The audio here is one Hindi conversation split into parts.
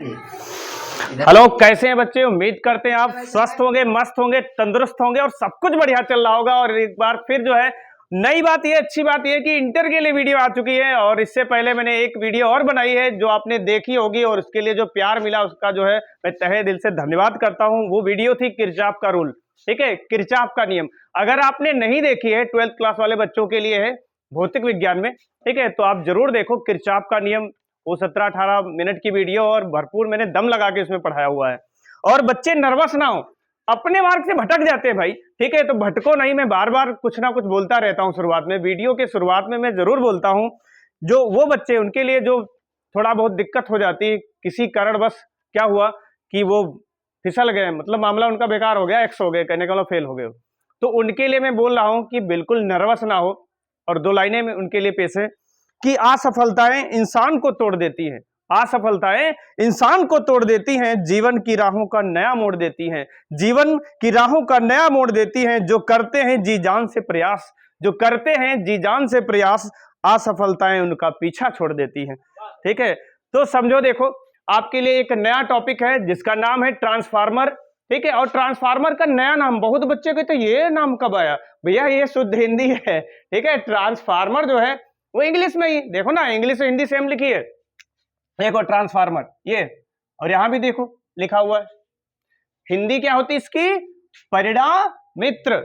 हेलो, कैसे हैं बच्चे? उम्मीद करते हैं आप स्वस्थ होंगे, मस्त होंगे, तंदुरुस्त होंगे और सब कुछ बढ़िया चल रहा होगा। और एक बार फिर जो है नई बात ये, अच्छी बात ये कि इंटर के लिए वीडियो आ चुकी है। और इससे पहले मैंने एक वीडियो और बनाई है जो आपने देखी होगी, और उसके लिए जो प्यार मिला उसका जो है मैं तहे दिल से धन्यवाद करता हूं। वो वीडियो थी किरचॉफ का रूल, ठीक है, किरचॉफ का नियम। अगर आपने नहीं देखी है, 12th क्लास वाले बच्चों के लिए है, भौतिक विज्ञान में, ठीक है, तो आप जरूर देखो किरचॉफ का नियम। वो 17-18 मिनट की वीडियो और भरपूर मैंने दम लगा के उसमें पढ़ाया हुआ है। और बच्चे नर्वस ना हो, अपने मार्ग से भटक जाते हैं भाई, ठीक है, तो भटको नहीं। मैं बार बार कुछ ना कुछ बोलता रहता हूं शुरुआत में, वीडियो के शुरुआत में मैं जरूर बोलता हूं। जो वो बच्चे, उनके लिए जो थोड़ा बहुत दिक्कत हो जाती है किसी कारणवश, क्या हुआ कि वो फिसल गए, मतलब मामला उनका बेकार हो गया, एक्स हो गए, कहने का मतलब फेल हो गए, तो उनके लिए मैं बोल रहा हूं कि बिल्कुल नर्वस ना हो। और दो लाइनें में उनके लिए पेश है कि असफलताएं इंसान को तोड़ देती हैं, असफलताएं इंसान को तोड़ देती हैं, जीवन की राहों का नया मोड़ देती हैं, जीवन की राहों का नया मोड़ देती हैं। जो करते हैं जी जान से प्रयास, जो करते हैं जी जान से प्रयास, असफलताएं उनका पीछा छोड़ देती हैं। ठीक है, तो समझो, देखो आपके लिए एक नया टॉपिक है जिसका नाम है ट्रांसफार्मर। ठीक है, और ट्रांसफार्मर का नया नाम, बहुत बच्चे कहते ये नाम कब आया भैया, ये शुद्ध हिंदी है। ठीक है, ट्रांसफार्मर जो है वो इंग्लिश में ही, देखो ना, इंग्लिश और हिंदी सेम लिखी है, देखो ट्रांसफार्मर ये, और यहां भी देखो लिखा हुआ है। हिंदी क्या होती है इसकी? परिणाम मित्र,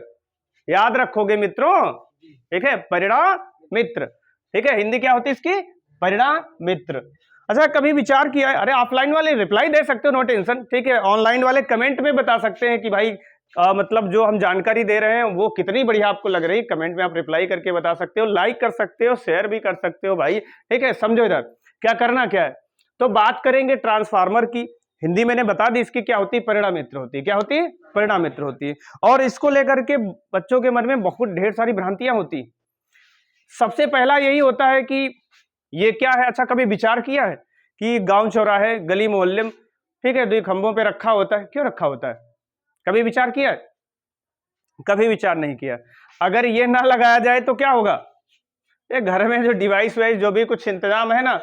याद रखोगे मित्रों, ठीक है, परिणाम मित्र। ठीक है, हिंदी क्या होती है इसकी? परिणाम मित्र। अच्छा, कभी विचार किया है? अरे ऑफलाइन वाले रिप्लाई दे सकते हो, नो टेंशन, ठीक है। ऑनलाइन वाले कमेंट में बता सकते हैं कि भाई मतलब जो हम जानकारी दे रहे हैं वो कितनी बढ़िया आपको लग रही है। कमेंट में आप रिप्लाई करके बता सकते हो, लाइक कर सकते हो, शेयर भी कर सकते हो भाई। ठीक है, समझो इधर क्या करना क्या है। तो बात करेंगे ट्रांसफार्मर की। हिंदी मैंने बता दी इसकी क्या होती है, परिणाम मित्र होती है। क्या होती है? परिणाम मित्र होती है। और इसको लेकर के बच्चों के मन में बहुत ढेर सारी भ्रांतियां होती। सबसे पहला यही होता है कि ये क्या है। अच्छा, कभी विचार किया है कि गांव चौराहे गली मोहल्ले में, ठीक है, दो खंभों पे रखा होता है, क्यों रखा होता है? कभी विचार किया है? कभी विचार नहीं किया। अगर ये ना लगाया जाए तो क्या होगा? ये घर में जो डिवाइस वाइस जो भी कुछ इंतजाम है ना,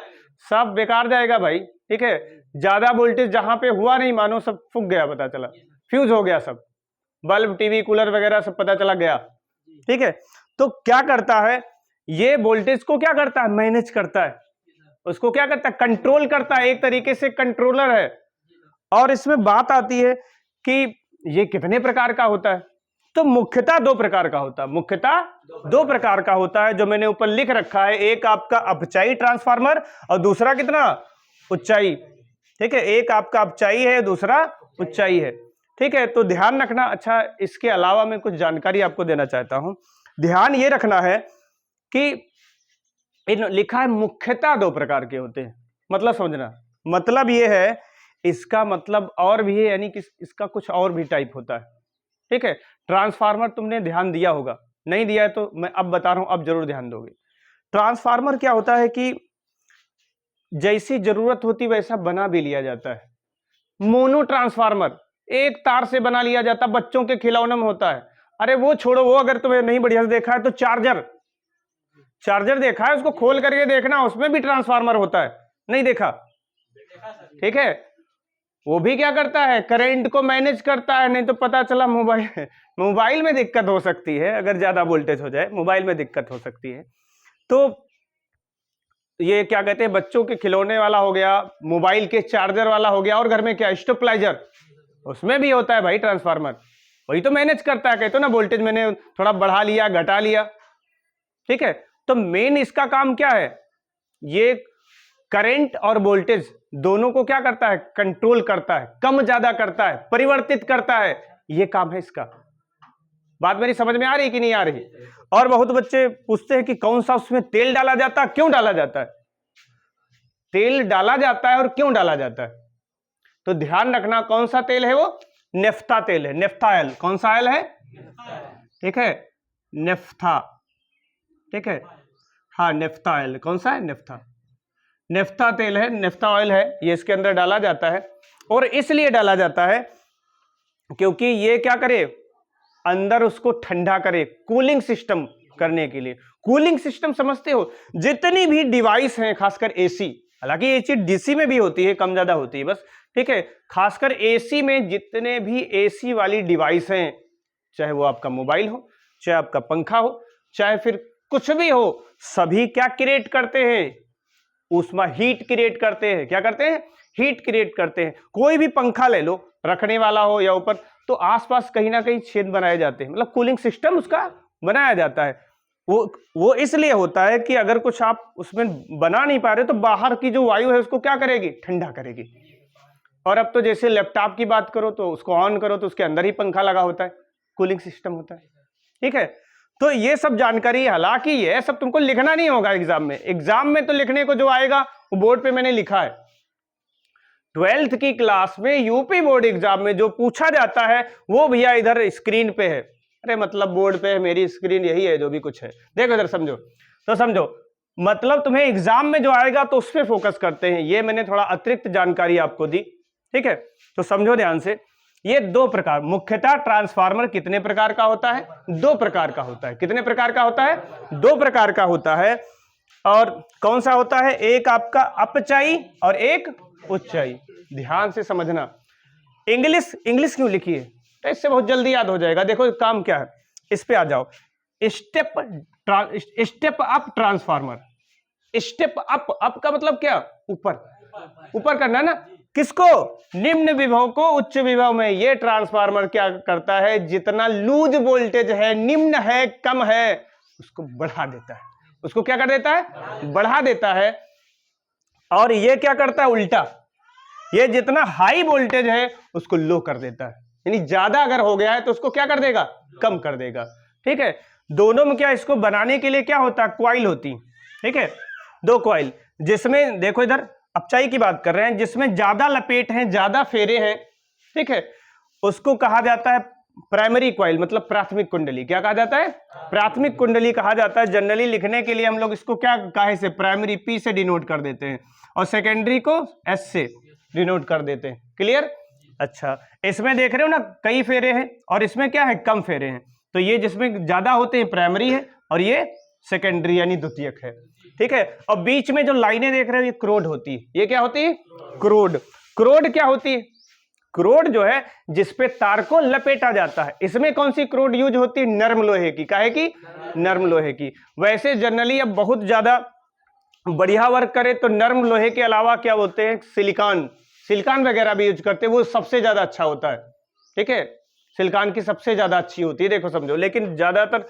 सब बेकार जाएगा भाई। ठीक है, ज्यादा वोल्टेज जहां पे हुआ नहीं, मानो सब फूक गया, पता चला फ्यूज हो गया सब, बल्ब टीवी कूलर वगैरह सब पता चला गया। ठीक है, तो क्या करता है ये वोल्टेज को, क्या करता है? मैनेज करता है, उसको क्या करता है? कंट्रोल करता है, एक तरीके से कंट्रोलर है। और इसमें बात आती है कि ये कितने प्रकार का होता है। तो मुख्यतः दो प्रकार का होता है, मुख्यतः दो प्रकार का होता है जो मैंने ऊपर लिख रखा है। एक आपका अपचाई ट्रांसफार्मर और दूसरा कितना? उच्चाई। ठीक है, एक आपका अपचाई है, दूसरा उच्चाई है। ठीक है, तो ध्यान रखना। अच्छा, इसके अलावा मैं कुछ जानकारी आपको देना चाहता हूं। ध्यान ये रखना है कि लिखा है मुख्यतः दो प्रकार के होते हैं, मतलब समझना, मतलब ये है, इसका मतलब और भी है, यानी कि इसका कुछ और भी टाइप होता है। ठीक है, ट्रांसफार्मर तुमने ध्यान दिया होगा, नहीं दिया है तो मैं अब बता रहा हूं, अब जरूर ध्यान दोगे। ट्रांसफार्मर क्या होता है कि जैसी जरूरत होती वैसा बना भी लिया जाता है। मोनो ट्रांसफार्मर एक तार से बना लिया जाता, बच्चों के खिलौने में होता है। अरे वो छोड़ो, वो अगर तुम्हें नहीं बढ़िया से देखा है तो चार्जर, चार्जर देखा है, उसको खोल करके देखना, उसमें भी ट्रांसफार्मर होता है, नहीं देखा? ठीक है, वो भी क्या करता है? करंट को मैनेज करता है। नहीं तो पता चला मोबाइल में दिक्कत हो सकती है, अगर ज्यादा वोल्टेज हो जाए मोबाइल में दिक्कत हो सकती है। तो ये क्या कहते हैं, बच्चों के खिलौने वाला हो गया, मोबाइल के चार्जर वाला हो गया, और घर में क्या, स्टेबलाइजर, उसमें भी होता है भाई ट्रांसफार्मर। वही तो मैनेज करता है, कहते हो ना, वोल्टेज मैंने थोड़ा बढ़ा लिया, घटा लिया। ठीक है, तो मेन इसका काम क्या है? ये करंट और वोल्टेज दोनों को क्या करता है? कंट्रोल करता है, कम ज्यादा करता है, परिवर्तित करता है, ये काम है इसका। बात मेरी समझ में आ रही कि नहीं आ रही? और बहुत बच्चे पूछते हैं कि कौन सा उसमें तेल डाला जाता है, क्यों डाला जाता है? तेल डाला जाता है और क्यों डाला जाता है, तो ध्यान रखना। कौन सा तेल है वो? नेफ्था तेल है, नेफ्था ऑयल। कौन सा ऑयल है? ठीक है, नेफ्था। ठीक है, हाँ, नेफ्था ऑयल। कौन सा है? नेफ्था, नेफ्था तेल है, नेफ्था ऑयल है, ये इसके अंदर डाला जाता है। और इसलिए डाला जाता है क्योंकि ये क्या करे, अंदर उसको ठंडा करे, कूलिंग सिस्टम करने के लिए। कूलिंग सिस्टम समझते हो? जितनी भी डिवाइस हैं, खासकर एसी, हालांकि ये चीज डीसी में भी होती है, कम ज्यादा होती है बस, ठीक है। खासकर एसी में जितने भी एसी वाली डिवाइस हैं, चाहे वो आपका मोबाइल हो, चाहे आपका पंखा हो, चाहे फिर कुछ भी हो, सभी क्या क्रिएट करते हैं, ऊष्मा, हीट क्रिएट करते हैं। क्या करते हैं? हीट क्रिएट करते हैं। कोई भी पंखा ले लो, रखने वाला हो या ऊपर, तो आसपास कहीं ना कहीं छेद बनाए जाते हैं, मतलब कूलिंग सिस्टम उसका बनाया जाता है। वो इसलिए होता है कि अगर कुछ आप उसमें बना नहीं पा रहे तो बाहर की जो वायु है उसको क्या करेगी? ठंडा करेगी। और अब तो जैसे लैपटॉप की बात करो तो उसको ऑन करो तो उसके अंदर ही पंखा लगा होता है, कूलिंग सिस्टम होता है, ठीक है। तो ये सब जानकारी, हालांकि ये सब तुमको लिखना नहीं होगा एग्जाम में। एग्जाम में तो लिखने को जो आएगा वो बोर्ड पे मैंने लिखा है। 12th की क्लास में यूपी बोर्ड एग्जाम में जो पूछा जाता है वो भैया इधर स्क्रीन पे है। अरे मतलब बोर्ड पे मेरी स्क्रीन यही है, जो भी कुछ है देखो इधर, समझो तो समझो, मतलब तुम्हें एग्जाम में जो आएगा तो उस पर फोकस करते हैं। ये मैंने थोड़ा अतिरिक्त जानकारी आपको दी, ठीक है। तो समझो ध्यान से, ये दो प्रकार, मुख्यतः ट्रांसफार्मर कितने प्रकार का होता है? 2 प्रकार का होता है। कितने प्रकार का होता है? 2 प्रकार का होता है। और कौन सा होता है? एक आपका अपचाई और एक उच्चाई। ध्यान से समझना। इंग्लिश क्यों लिखी है? तो इससे बहुत जल्दी याद हो जाएगा। देखो काम क्या है, इस पे आ जाओ। Step up transformer. Step up का मतलब क्या? ऊपर करना ना। किसको? निम्न विभव को उच्च विभव में। ये ट्रांसफार्मर क्या करता है? जितना लूज वोल्टेज है, निम्न है, कम है, उसको बढ़ा देता है। उसको क्या कर देता है? बढ़ा देता है। और ये क्या करता है? उल्टा, ये जितना हाई वोल्टेज है उसको लो कर देता है, यानी ज्यादा अगर हो गया है तो उसको क्या कर देगा? कम कर देगा, ठीक है। दोनों में क्या, इसको बनाने के लिए क्या होता है? क्वाइल होती, ठीक है, 2 क्वाइल, जिसमें देखो इधर अपचाई की बात कर रहे हैं, जिसमें ज्यादा लपेट हैं, ज्यादा फेरे हैं, ठीक है, उसको कहा जाता है प्राइमरी क्वाइल, मतलब प्राथमिक कुंडली। क्या कहा जाता है? प्राथमिक कुंडली कहा जाता है। जनरली लिखने के लिए हम लोग इसको क्या काहे से, प्राइमरी पी से डिनोट कर देते हैं और सेकेंडरी को एस से डिनोट कर देते हैं। क्लियर? अच्छा, इसमें देख रहे हो ना कई फेरे हैं और इसमें क्या है? कम फेरे हैं। तो ये जिसमें ज्यादा होते हैं प्राइमरी है और ये सेकेंडरी यानी द्वितीयक है, ठीक है। और बीच में जो लाइनें देख रहे हो ये क्रोड होती है। ये क्या होती है? क्रोड। क्रोड क्या होती है? क्रोड जो है जिसपे तार को लपेटा जाता है। इसमें कौन सी क्रोड यूज होती है? नर्म लोहे की। काहे की? नर्म लोहे की। वैसे जनरली अब बहुत ज्यादा बढ़िया वर्क करे तो नर्म लोहे के अलावा क्या होते हैं? सिलिकॉन वगैरह भी यूज करते हैं, वो सबसे ज्यादा अच्छा होता है, ठीक है। सिलिकॉन की सबसे ज्यादा अच्छी होती है, देखो समझो। लेकिन ज्यादातर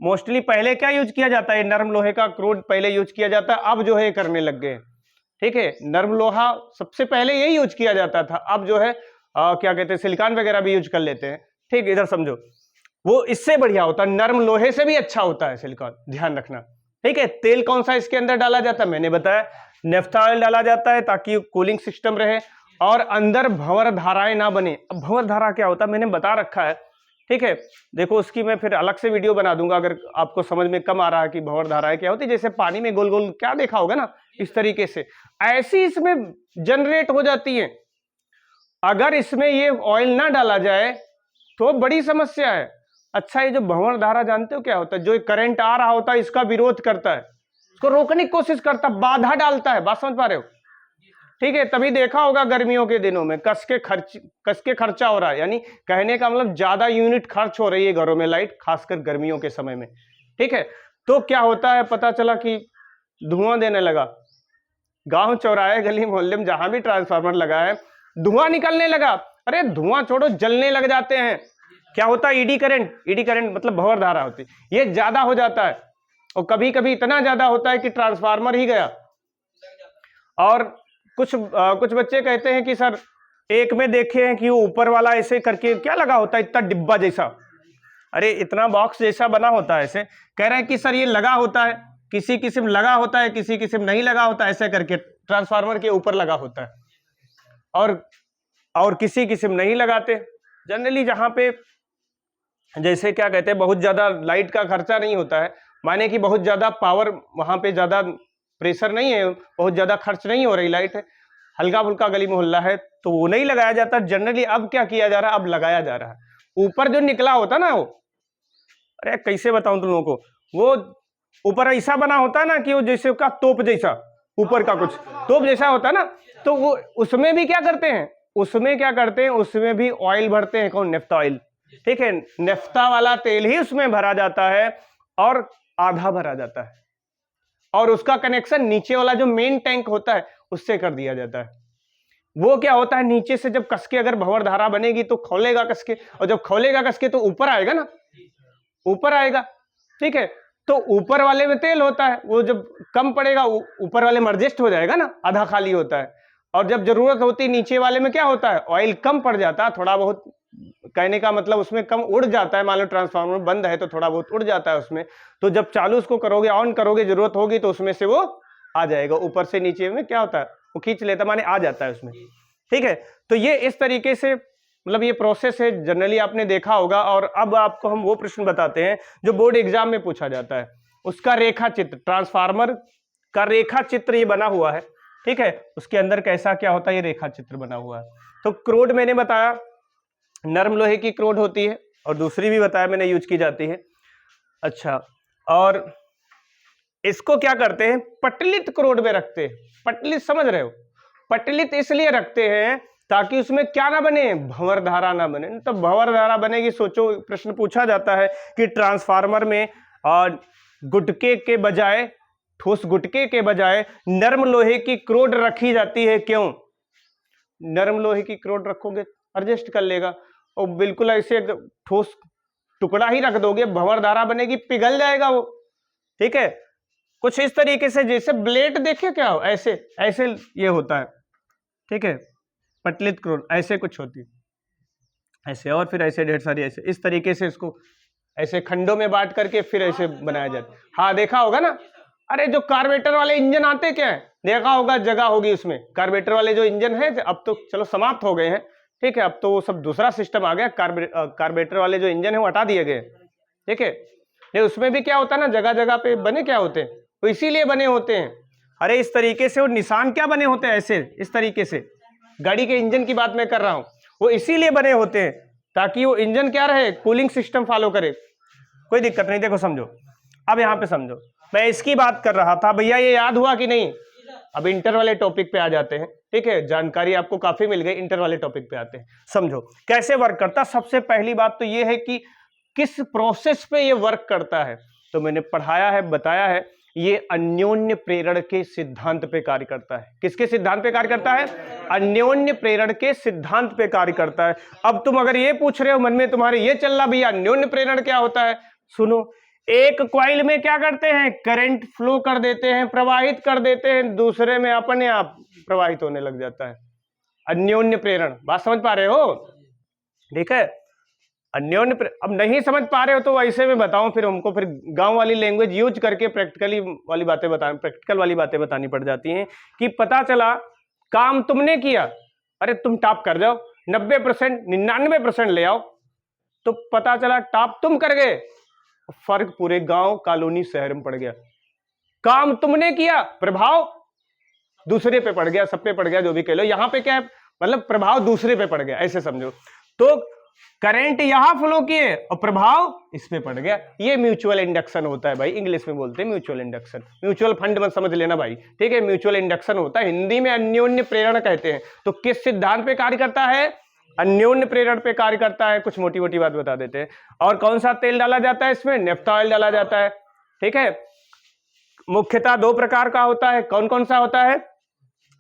मोस्टली पहले क्या यूज किया जाता है? नर्म लोहे का क्रोड पहले यूज किया जाता है, अब जो है करने लग गए, ठीक है। नर्म लोहा सबसे पहले यही यूज किया जाता था, अब जो है क्या कहते हैं, सिलिकॉन वगैरह भी यूज कर लेते हैं, ठीक। इधर समझो, वो इससे बढ़िया होता है, नर्म लोहे से भी अच्छा होता है सिलिकॉन, ध्यान रखना, ठीक है। तेल कौन सा इसके अंदर डाला जाता है? मैंने बताया नेफ्था ऑयल डाला जाता है ताकि कूलिंग सिस्टम रहे और अंदर भंवर धाराएं ना बने। अब भंवर धारा क्या होता है मैंने बता रखा है, ठीक है। देखो उसकी मैं फिर अलग से वीडियो बना दूंगा अगर आपको समझ में कम आ रहा है कि भंवर धाराएं क्या होती है। जैसे पानी में गोल गोल क्या देखा होगा ना, इस तरीके से ऐसी इसमें जनरेट हो जाती है। अगर इसमें ये ऑयल ना डाला जाए तो बड़ी समस्या है। अच्छा, ये जो भंवर धारा जानते हो क्या होता है? जो करंट आ रहा होता है इसका विरोध करता है, इसको रोकने की कोशिश करता है, बाधा डालता है। बात समझ पा रहे हो? ठीक है। तभी देखा होगा गर्मियों के दिनों में कस के खर्चा हो रहा है, यानी कहने का मतलब ज्यादा यूनिट खर्च हो रही है घरों में लाइट, खासकर गर्मियों के समय में, ठीक है। तो क्या होता है, पता चला कि धुआं देने लगा। गांव चौराहे गली मोहल्ले में जहां भी ट्रांसफार्मर लगा है धुआं निकलने लगा। अरे धुआं छोड़ो, जलने लग जाते हैं। क्या होता है? ईडी करंट मतलब भंवर धारा होती है, ये ज्यादा हो जाता है और कभी कभी इतना ज्यादा होता है कि ट्रांसफार्मर ही गया। और कुछ बच्चे कहते हैं कि सर एक में देखे हैं कि वो ऊपर वाला ऐसे करके क्या लगा होता है, इतना डिब्बा जैसा, अरे इतना बॉक्स जैसा बना होता है, ऐसे कह रहे हैं कि सर ये लगा होता है, किसी किस्म लगा होता है, किसी किस्म नहीं लगा होता, ऐसे करके ट्रांसफार्मर के ऊपर लगा होता है और किसी किस्म नहीं लगाते। जनरली जहां पे जैसे क्या कहते हैं बहुत ज्यादा लाइट का खर्चा नहीं होता है, माने कि बहुत ज्यादा पावर वहां पे ज्यादा प्रेशर नहीं है, बहुत ज्यादा खर्च नहीं हो रही लाइट है, हल्का फुल्का गली मोहल्ला है, तो वो नहीं लगाया जाता जनरली। अब क्या किया जा रहा है? अब लगाया जा रहा है। ऊपर जो निकला होता ना वो, अरे कैसे बताऊं तुम लोगों को, वो ऊपर ऐसा बना होता है ना कि वो जैसे का तोप जैसा, ऊपर का कुछ तोप जैसा होता है ना, तो वो उसमें भी क्या करते हैं, उसमें भी ऑयल भरते हैं। कौन? Naphtha oil. ठीक है, नेफ्था वाला तेल ही उसमें भरा जाता है और आधा भरा जाता है, और उसका कनेक्शन नीचे वाला जो मेन टैंक होता है उससे कर दिया जाता है। वो क्या होता है, नीचे से जब कसके अगर भंवर धारा बनेगी तो खोलेगा कसके, और जब खोलेगा कसके तो ऊपर आएगा ना, ऊपर आएगा। ठीक है, तो ऊपर वाले में तेल होता है, वो जब कम पड़ेगा ऊपर वाले में एडजस्ट हो जाएगा ना, आधा खाली होता है। और जब जरूरत होती नीचे वाले में क्या होता है, ऑयल कम पड़ जाता है, थोड़ा बहुत, कहने का मतलब उसमें कम उड़ जाता है। मान लो ट्रांसफार्मर बंद है तो थोड़ा बहुत उड़ जाता है उसमें, तो जब चालू उसको करोगे, ऑन करोगे, जरूरत होगी तो उसमें से वो आ जाएगा। ऊपर से नीचे में क्या होता है, वो खींच लेता, माने आ जाता है उसमें। ठीक है, तो ये इस तरीके से मतलब ये प्रोसेस है, जनरली आपने देखा होगा। और अब आपको हम वो प्रश्न बताते हैं जो बोर्ड एग्जाम में पूछा जाता है, उसका रेखा चित्र, ट्रांसफार्मर का रेखा चित्र ये बना हुआ है। ठीक है, उसके अंदर कैसा क्या होता है, ये रेखा चित्र बना हुआ है। तो क्रोड मैंने बताया, नरम लोहे की क्रोड होती है, और दूसरी भी बताया मैंने यूज की जाती है। अच्छा, और इसको क्या करते हैं, पटलित क्रोड में रखते हैं। पटलित समझ रहे हो, पटलित इसलिए रखते हैं ताकि उसमें क्या ना बने, भंवर धारा ना बने। तो भंवर धारा बनेगी, सोचो प्रश्न पूछा जाता है कि ट्रांसफार्मर में गुटके के बजाय, ठोस गुटके के बजाय नरम लोहे की क्रोड रखी जाती है, क्यों? नरम लोहे की क्रोड रखोगे एडजस्ट कर लेगा, और बिल्कुल ऐसे ठोस टुकड़ा ही रख दोगे, भंवर धारा बनेगी, पिघल जाएगा वो। ठीक है, कुछ इस तरीके से, जैसे ब्लेड देखे क्या हो, ऐसे ऐसे ये होता है। ठीक है, पटलित क्रोड ऐसे कुछ होती है, ऐसे, और फिर ऐसे ढेर सारी ऐसे, इस तरीके से इसको ऐसे खंडों में बांट करके फिर ऐसे बनाया जाता है। हाँ देखा होगा ना, अरे जो कार्बोरेटर वाले इंजन आते क्या है, देखा होगा, जगह होगी उसमें। कार्बोरेटर वाले जो इंजन है, अब तो चलो समाप्त हो गए हैं। ठीक है, अब तो वो सब दूसरा सिस्टम आ गया, कार्बोरेटर वाले जो इंजन है वो हटा दिए गए। ठीक है, ये उसमें भी क्या होता है ना, जगह जगह पे बने क्या होते हैं, वो इसीलिए बने होते हैं। अरे इस तरीके से वो निशान क्या बने होते हैं, ऐसे इस तरीके से, गाड़ी के इंजन की बात मैं कर रहा हूं, वो इसीलिए बने होते हैं ताकि वो इंजन क्या रहे, कूलिंग सिस्टम फॉलो करे। कोई दिक्कत नहीं, देखो समझो, अब यहां पे समझो, मैं इसकी बात कर रहा था भैया, ये याद हुआ कि नहीं? अब इंटर वाले टॉपिक पे आ जाते हैं। ठीक है, जानकारी आपको काफी मिल गई, इंटर वाले टॉपिक पे आते हैं। समझो कैसे वर्क करता। सबसे पहली बात तो ये है कि किस प्रोसेस पे ये वर्क करता है, तो मैंने पढ़ाया है, बताया है, ये अन्योन्य प्रेरण के सिद्धांत पे कार्य करता है। किसके सिद्धांत पे कार्य करता है? अन्योन्य प्रेरण के सिद्धांत पे कार्य करता है। अब तुम अगर ये पूछ रहे हो मन में तुम्हारे ये चल रहा भैया अन्योन्य प्रेरण क्या होता है, सुनो, एक कॉइल में क्या करते हैं, करंट फ्लो कर देते हैं, प्रवाहित कर देते हैं, दूसरे में अपने आप प्रवाहित होने लग जाता है। अन्योन्य प्रेरण, बात समझ पा रहे हो? ठीक है, अन्योन्य अब नहीं समझ पा रहे हो तो ऐसे में बताऊं, फिर हमको फिर गांव वाली लैंग्वेज यूज करके प्रैक्टिकल वाली बातें बतानी पड़ जाती हैं कि पता चला काम तुमने किया, अरे तुम टॉप कर जाओ, 90% 99% ले आओ, तो पता चला टॉप तुम कर गए, फर्क पूरे गांव, कॉलोनी, शहर में पड़ गया। काम तुमने किया, प्रभाव दूसरे पे पड़ गया, सब पे पड़ गया, जो भी कह लो। यहां पे क्या है, मतलब प्रभाव दूसरे पे पड़ गया, ऐसे समझो। तो करंट यहां फ्लो किए और प्रभाव इस पे पड़ गया, ये म्यूचुअल इंडक्शन होता है भाई, इंग्लिश में बोलते हैं म्यूचुअल इंडक्शन। म्यूचुअल फंड मत समझ लेना भाई, ठीक है, म्यूचुअल इंडक्शन होता है, हिंदी में अन्योन्य प्रेरण कहते हैं। तो किस सिद्धांत पे कार्य करता है? अन्योन्य प्रेरण पे कार्य करता है। कुछ मोटी मोटी बात बता देते हैं। और कौन सा तेल डाला जाता है इसमें? नेफ्था ऑयल डाला जाता है। ठीक है, मुख्यतः दो प्रकार का होता है। कौन कौन सा होता है?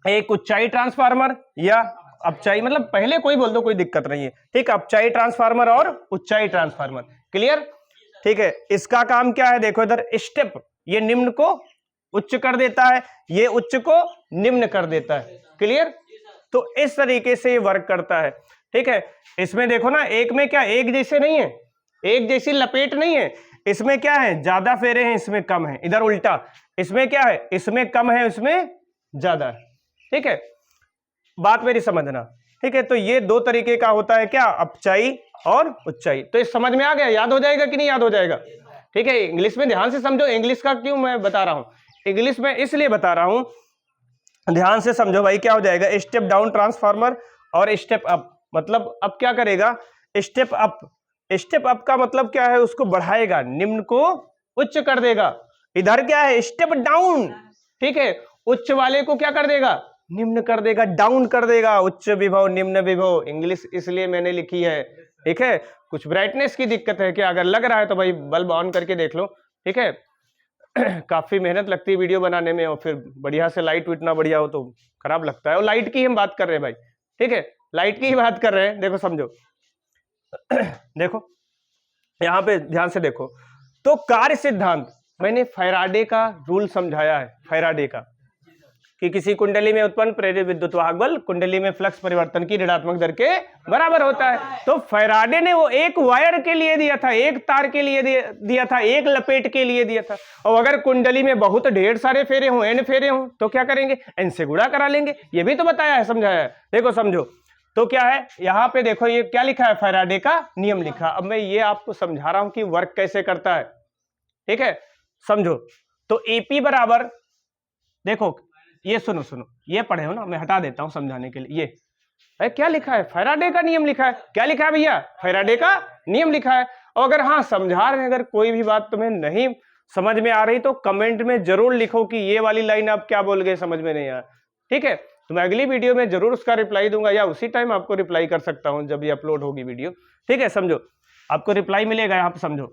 एक उच्चाई ट्रांसफार्मर या अपचाई, मतलब पहले कोई बोल दो, कोई दिक्कत नहीं है। ठीक है, अपचाई ट्रांसफार्मर और उच्चाई ट्रांसफार्मर, क्लियर? ठीक है, इसका काम क्या है, देखो इधर स्टेप, ये निम्न को उच्च कर देता है, ये उच्च को निम्न कर देता है, क्लियर? तो इस तरीके से ये वर्क करता है। ठीक है, इसमें देखो ना, एक में क्या एक जैसे नहीं है, एक जैसी लपेट नहीं है, इसमें क्या है, ज्यादा फेरे हैं, इसमें कम है, इधर उल्टा, इसमें क्या है, इसमें कम है, इसमें ज्यादा है। ठीक है, बात मेरी समझना। ठीक है, तो ये दो तरीके का होता है, क्या, अपचाई और उच्चाई। तो इस समझ में आ गया, याद हो जाएगा कि नहीं याद हो जाएगा? ठीक है, इंग्लिश में ध्यान से समझो। इंग्लिश का क्यों मैं बता रहा हूं, इंग्लिश में इसलिए बता रहा हूं, ध्यान से समझो भाई। क्या हो जाएगा, स्टेप डाउन ट्रांसफार्मर और स्टेप अप, मतलब अब क्या करेगा, स्टेप अप। स्टेप अप का मतलब क्या है, उसको बढ़ाएगा, निम्न को उच्च कर देगा। इधर क्या है, स्टेप डाउन। ठीक है, उच्च वाले को क्या कर देगा, निम्न कर देगा, डाउन कर देगा। उच्च विभव निम्न विभव, इंग्लिश इसलिए मैंने लिखी है, ठीक है। कुछ ब्राइटनेस की दिक्कत है क्या, अगर लग रहा है तो भाई बल्ब ऑन करके देख लो, ठीक है। काफी मेहनत लगती है वीडियो बनाने में, और फिर बढ़िया से लाइट इतना बढ़िया हो तो खराब लगता है। और लाइट की हम बात कर रहे हैं भाई, ठीक है, लाइट की ही बात कर रहे हैं। देखो समझो, देखो यहां पे ध्यान से देखो, तो कार्य सिद्धांत मैंने फैराडे का रूल समझाया है, फैराडे का, कि किसी कुंडली में उत्पन्न प्रेरित विद्युत वाहक बल कुंडली में फ्लक्स परिवर्तन की ऋणात्मक दर के बराबर होता है। तो फैराडे ने वो एक वायर के लिए दिया था, एक तार के लिए दिया था, एक लपेट के लिए दिया था। और अगर कुंडली में बहुत ढेर सारे फेरे हों, एन फेरे हों, तो क्या करेंगे, एन से गुणा करा लेंगे। ये भी तो बताया है, समझाया है। देखो समझो, तो क्या है यहां पे देखो, ये क्या लिखा है, फैराडे का नियम लिखा। अब मैं ये आपको समझा रहा हूं कि वर्क कैसे करता है, ठीक है, समझो। तो एपी बराबर, देखो ये सुनो, ये पढ़े हो ना, मैं हटा देता हूं समझाने के लिए। ये क्या लिखा है, फैराडे का नियम लिखा है। क्या लिखा है भैया, फैराडे का नियम लिखा है। और अगर हाँ समझा रहे हैं, अगर कोई भी बात तुम्हें नहीं समझ में आ रही तो कमेंट में जरूर लिखो कि ये वाली लाइन आप क्या बोल गए, समझ में नहीं आया, ठीक है। तो मैं अगली वीडियो में जरूर उसका रिप्लाई दूंगा, या उसी टाइम आपको रिप्लाई कर सकता हूं जब ये अपलोड होगी वीडियो, ठीक है। समझो, आपको रिप्लाई मिलेगा यहाँ पे, समझो।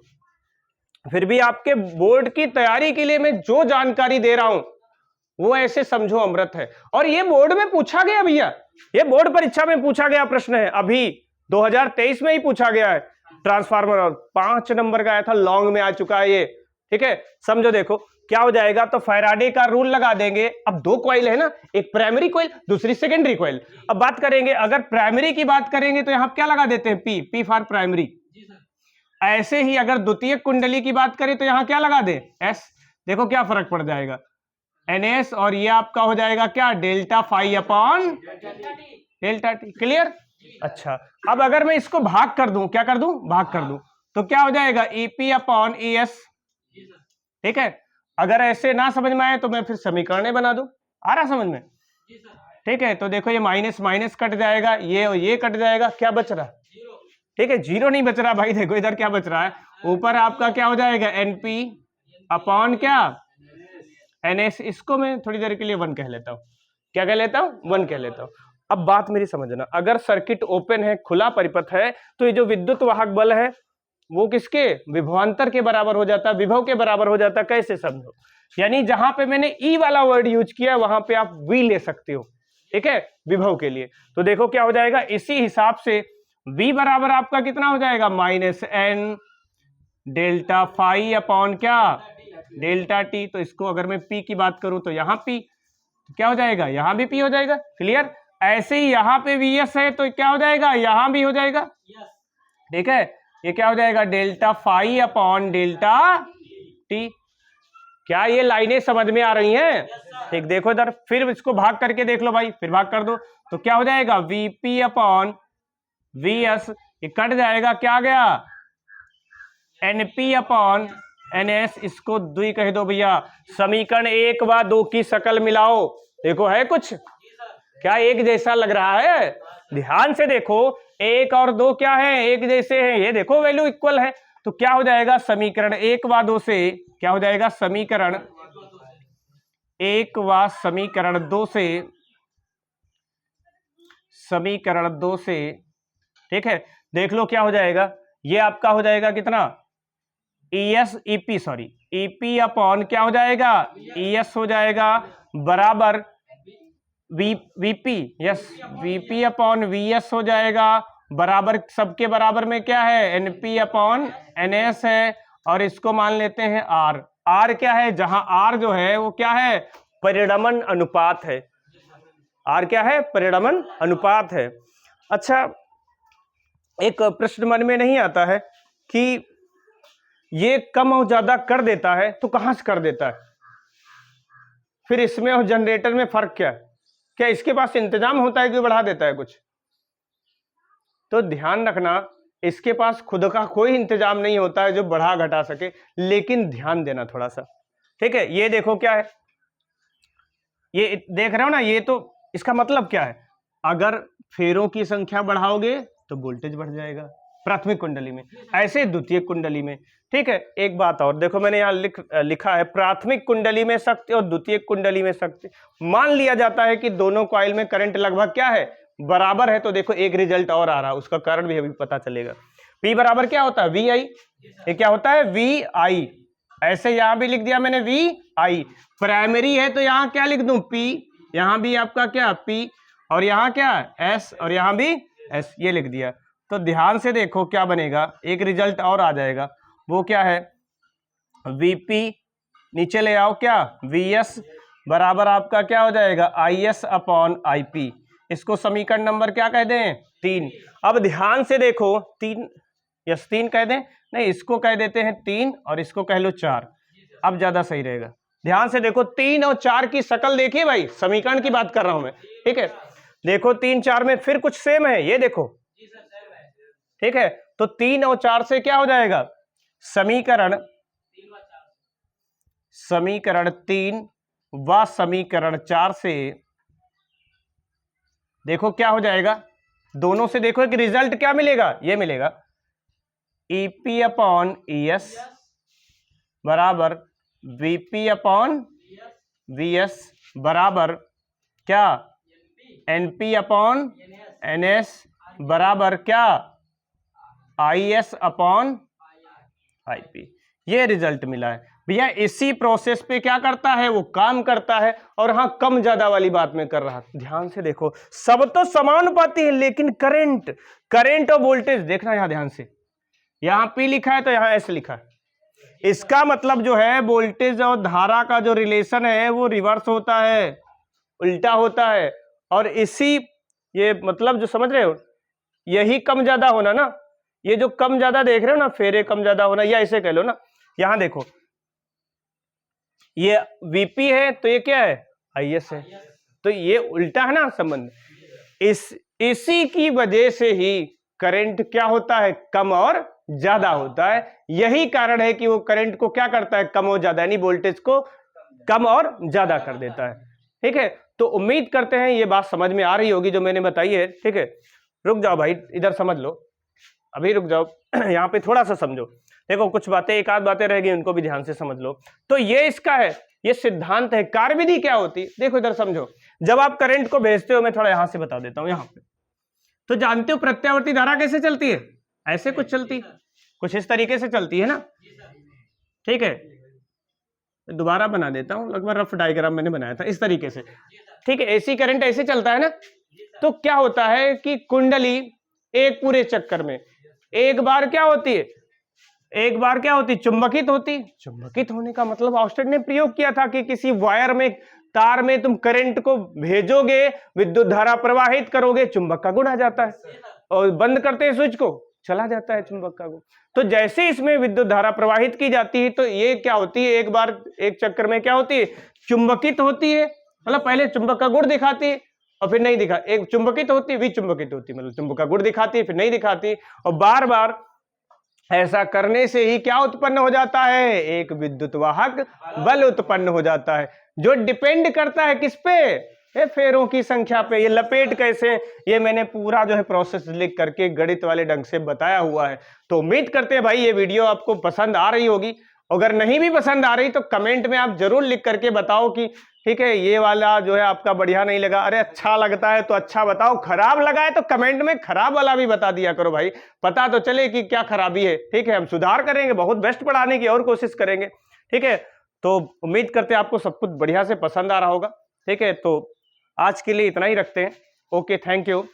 फिर भी आपके बोर्ड की तैयारी के लिए मैं जो जानकारी दे रहा हूं वो ऐसे समझो अमृत है। और ये बोर्ड में पूछा गया भैया, ये बोर्ड परीक्षा में पूछा गया प्रश्न है, अभी 2023 में ही पूछा गया है ट्रांसफार्मर, और 5 नंबर का आया था, लॉन्ग में आ चुका है ये, ठीक है। समझो, देखो क्या हो जाएगा, तो फैराडे का रूल लगा देंगे। अब 2 कॉइल है ना, एक प्राइमरी कॉइल, दूसरी सेकेंडरी कॉइल। अब बात करेंगे, अगर प्राइमरी की बात करेंगे तो यहां क्या लगा देते हैं, पी फॉर प्राइमरी। ऐसे ही अगर द्वितीयक कुंडली की बात करें तो यहां क्या लगा दे, एस। देखो क्या फर्क पड़ जाएगा, NS, और ये आपका हो जाएगा क्या, delta phi upon delta T. Clear. अच्छा, अब अगर मैं इसको भाग कर दूं, क्या कर दूं, भाग कर दूं, तो क्या हो जाएगा, EP अपॉन ES, ठीक है। अगर ऐसे ना समझ में आए तो मैं फिर समीकरण बना दूं, आ रहा समझ में, ठीक है। तो देखो ये माइनस माइनस कट जाएगा, ये और ये कट जाएगा, क्या बच रहा, ठीक है, जीरो नहीं बच रहा भाई। देखो इधर क्या बच रहा है, ऊपर आपका क्या हो जाएगा, NP अपॉन क्या, NS। इसको मैं थोड़ी देर के लिए 1 कह लेता हूं, क्या कह लेता हूं, 1 कह लेता हूं। अब बात मेरी समझना, अगर सर्किट ओपन है, खुला परिपथ है, तो ये जो विद्युत वाहक बल है वो किसके, विभवांतर के बराबर हो जाता है, विभव के बराबर हो जाता है। कैसे समझो, यानी जहां पे मैंने ई वाला वर्ड यूज किया वहां पे आप वी ले सकते हो, ठीक है, विभव के लिए। तो देखो क्या हो जाएगा, इसी हिसाब से V बराबर आपका कितना हो जाएगा, -N डेल्टा फाई अपॉन क्या, डेल्टा टी। तो इसको अगर मैं P की बात करूं तो यहाँ P, तो क्या हो जाएगा, यहां भी P हो जाएगा। क्लियर। ऐसे ही यहां पे VS है तो क्या हो जाएगा, यहां भी हो जाएगा, ठीक है। ये क्या हो जाएगा, delta phi upon delta T. क्या ये लाइनें समझ में आ रही हैं, ठीक। देखो इधर, फिर इसको भाग करके देख लो भाई, फिर भाग कर दो, तो क्या हो जाएगा, VP अपॉन VS, ये कट जाएगा, क्या गया, NP अपॉन NS। इसको 2 कह दो भैया। समीकरण 1 व 2 की शकल मिलाओ, देखो है कुछ, क्या एक जैसा लग रहा है, ध्यान से देखो, 1 और 2 क्या है, एक जैसे हैं, ये देखो वैल्यू इक्वल है। तो क्या हो जाएगा, समीकरण 1 व 2 से क्या हो जाएगा, समीकरण 1 व समीकरण 2 से, समीकरण 2 से, ठीक है। देख लो क्या हो जाएगा, ये आपका हो जाएगा कितना, EP अपॉन क्या हो जाएगा, ES हो जाएगा बराबर VP, yes, VP upon VS हो जाएगा बराबर, सबके बराबर में क्या है, NP अपॉन NS है, और इसको मान लेते हैं R। R क्या है, जहां R जो है वो क्या है, परिणमन अनुपात है। R क्या है, परिणमन अनुपात है। अच्छा, एक प्रश्न मन में नहीं आता है कि ये कम और ज्यादा कर देता है तो कहां से कर देता है, फिर इसमें और जनरेटर में फर्क क्या है, क्या इसके पास इंतजाम होता है कि बढ़ा देता है कुछ। तो ध्यान रखना, इसके पास खुद का कोई इंतजाम नहीं होता है जो बढ़ा घटा सके, लेकिन ध्यान देना थोड़ा सा, ठीक है। ये देखो क्या है, ये देख रहे हो ना, ये तो इसका मतलब क्या है, अगर फेरों की संख्या बढ़ाओगे तो वोल्टेज बढ़ जाएगा, प्राथमिक कुंडली में, ऐसे द्वितीय कुंडली में। ठीक है, एक बात और देखो, मैंने यहाँ लिखा है प्राथमिक कुंडली में शक्ति और द्वितीय कुंडली में शक्ति। मान लिया जाता है कि दोनों कॉइल में करंट लगभग क्या है, बराबर है। तो देखो एक रिजल्ट और आ रहा है, उसका कारण भी अभी पता चलेगा। P बराबर क्या होता है, वी आई। ये क्या होता है, वी आई। ऐसे यहां भी लिख दिया मैंने वी आई। प्राइमरी है तो यहां क्या लिख दूं, P। यहां भी आपका क्या P, और यहां क्या S, और यहां भी S, ये लिख दिया। तो ध्यान से देखो क्या बनेगा, एक रिजल्ट और आ जाएगा। वो क्या है, VP, नीचे ले आओ, क्या VS बराबर आपका क्या हो जाएगा, IS अपॉन IP। इसको समीकरण नंबर क्या कह दें, 3। अब ध्यान से देखो, 3 यस 3 कह दें, नहीं इसको कह देते हैं 3 और इसको कह लो 4, अब ज्यादा सही रहेगा। ध्यान से देखो 3 और 4 की शक्ल देखिए भाई, समीकरण की बात कर रहा हूं मैं। ठीक है, देखो 3 4 में फिर कुछ सेम है, ये देखो। ठीक है, तो 3 और 4 से क्या हो जाएगा, समीकरण 3 व समीकरण 4 से देखो क्या हो जाएगा, दोनों से देखो एक रिजल्ट क्या मिलेगा, ये मिलेगा EP अपॉन ES बराबर VP अपॉन VS बराबर क्या NP अपॉन NS बराबर क्या IS अपॉन IP। ये रिजल्ट मिला है भैया। इसी प्रोसेस पे क्या करता है, वो काम करता है। और हाँ, कम ज्यादा वाली बात में कर रहा, ध्यान से देखो, सब तो समानुपाती है, लेकिन करंट और वोल्टेज देखना यहां ध्यान से। यहां P लिखा है तो यहां S लिखा है, इसका मतलब जो है वोल्टेज और धारा का जो रिलेशन है वो रिवर्स होता है, उल्टा होता है। और इसी ये मतलब जो समझ रहे हो, यही कम ज्यादा होना ना, ये जो कम ज्यादा देख रहे हो ना, फेरे कम ज्यादा होना, या ऐसे कह लो ना। यहां देखो ये VP है तो ये क्या है, IS है, तो ये उल्टा है ना संबंध। इसी की वजह से ही करंट क्या होता है, कम और ज्यादा होता है। यही कारण है कि वो करंट को क्या करता है, कम और ज्यादा, यानी वोल्टेज को कम और ज्यादा कर देता है। ठीक है, तो उम्मीद करते हैं ये बात समझ में आ रही होगी जो मैंने बताई है। ठीक है, रुक जाओ भाई, इधर समझ लो, अभी रुक जाओ, यहाँ पे थोड़ा सा समझो। देखो कुछ बातें, एक आध बातें रह गई, उनको भी ध्यान से समझ लो। तो ये इसका है, ये सिद्धांत है। कार्यविधि क्या होती, देखो इधर समझो। जब आप करंट को भेजते हो, मैं थोड़ा यहां से बता देता हूं, यहाँ पे तो जानते हो प्रत्यावर्ती धारा कैसे चलती है, ऐसे कुछ चलती, कुछ इस तरीके से चलती है ना। ठीक है, दोबारा बना देता हूं, लगभग रफ डायग्राम मैंने बनाया था इस तरीके से। ठीक है, एसी करंट ऐसे चलता है ना। तो क्या होता है कि कुंडली एक पूरे चक्कर में एक बार क्या होती है, एक बार क्या होती, चुंबकित होती। चुंबकित होने का मतलब ऑस्टेड ने प्रयोग किया था कि किसी वायर में, तार में तुम करंट को भेजोगे, विद्युत धारा प्रवाहित करोगे, चुंबक का गुण आ जाता है, और बंद करते हैं स्विच को, चला जाता है चुंबक का गुण। तो जैसे इसमें विद्युत धारा प्रवाहित की जाती है, तो ये क्या होती है, एक बार एक चक्कर में क्या होती है, चुंबकित होती है। मतलब पहले चुंबक का गुण दिखाती है और फिर नहीं दिखा, एक चुंबकित होती है, विचुंबकित होती है, मतलब चुंबक का गुण दिखाती है फिर नहीं दिखाती। और बार बार ऐसा करने से ही क्या उत्पन्न हो जाता है, एक विद्युत वाहक बल उत्पन्न हो जाता है, जो डिपेंड करता है किस पे, ये फेरों की संख्या पे। ये लपेट कैसे, ये मैंने पूरा जो है प्रोसेस लिख करके गणित वाले ढंग से बताया हुआ है। तो उम्मीद करते हैं भाई ये वीडियो आपको पसंद आ रही होगी। अगर नहीं भी पसंद आ रही तो कमेंट में आप जरूर लिख करके बताओ कि ठीक है ये वाला जो है आपका बढ़िया नहीं लगा। अरे अच्छा लगता है तो अच्छा बताओ, खराब लगा है तो कमेंट में खराब वाला भी बता दिया करो भाई, पता तो चले कि क्या खराबी है। ठीक है, हम सुधार करेंगे, बहुत बेस्ट पढ़ाने की और कोशिश करेंगे। ठीक है, तो उम्मीद करते हैं आपको सब कुछ बढ़िया से पसंद आ रहा होगा। ठीक है, तो आज के लिए इतना ही रखते हैं। Okay, thank you.